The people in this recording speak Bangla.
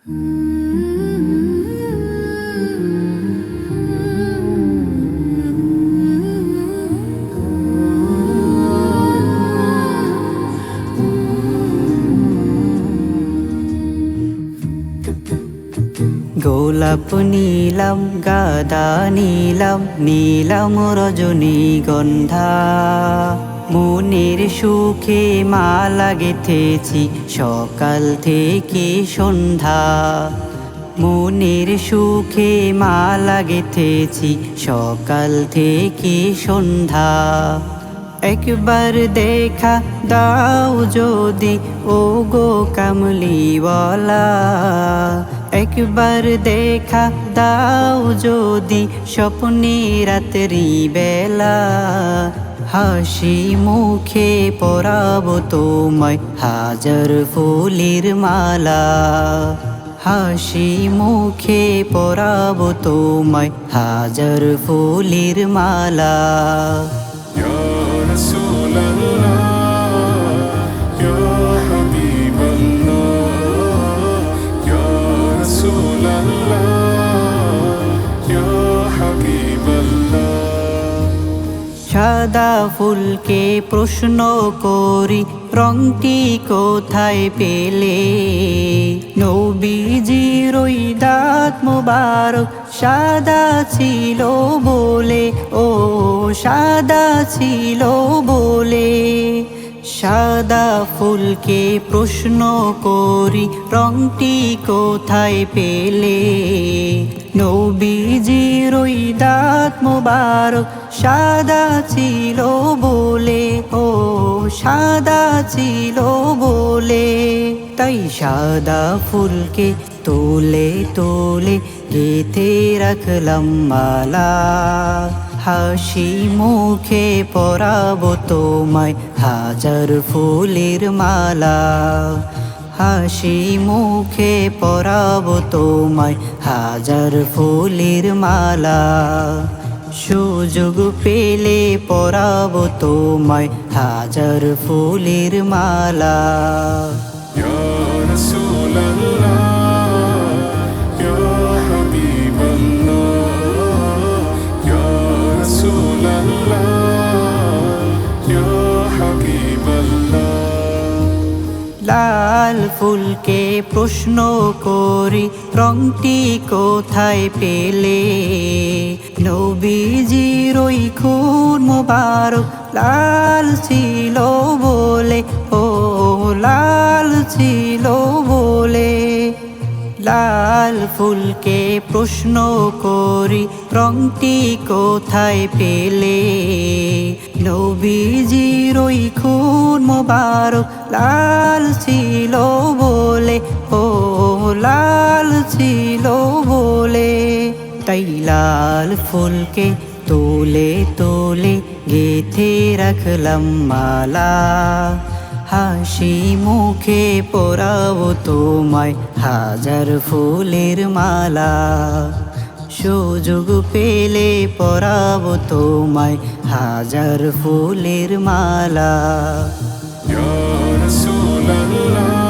গোলাপ নীলাম গাদা নীলাম নীলাম রজনীগন্ধা, মনের সুখে মালা গেঁথেছি সকাল থেকে সন্ধ্যা। মনের সুখে মালা গেঁথেছি সকাল থেকে সন্ধ্যা। একবার দেখা দাও যদি ও গো কামলিওয়ালা, একবার দেখা দাও যদি স্বপ্নে রাত্রি বেলা। হাসি মুখে পরাবো তোমায় হাজার ফুলের মালা, হাসি মুখে পরাবো তোমায় হাজার ফুলের মালা। সাদা ফুলকে প্রশ্ন করি রংটি কোথায় পেলে, নবীজির ওই দাঁত মোবারক সাদা ছিল বলে, ও সাদা ছিল বলে। সাদা ফুলকে প্রশ্ন করি রংটি কোথায় পেলে, নবীজির ওই দাঁত মোবারক সাদা ছিল বলে, ও সাদা ছিল বলে। তাই সাদা ফুলকে তোলে তোলে গেঁথে রাখলাম মালা, হাসি মুখে পরাবো তোমায় হাজার ফুলের মালা, হাসি মুখে পরাবো তোমায় হাজার ফুলের মালা। সুযোগ পেলে পরাবো তোমায় হাজার ফুলের মালা। লাল ফুলকে প্রশ্ন করি রংটি কোথায় পেলে, নবীজির ওই খুন মোবারক লাল ছিল বলে, ও লাল ছিল বলে। লাল ফুলকে প্রশ্ন করি রংটি কোথায় পেলে, নবীজির ওই খুন মোবারক লাল ছিল বলে, ও লাল ছিল বলে। তাই লাল ফুলকে তোলে তোলে গেঁথে রাখলাম মালা, হাসি মুখে পরাবো তোমায় হাজার ফুলের মালা। সুযোগ পেলে পরাবো তোমায় হাজার ফুলের মালা। Ya Rasulallah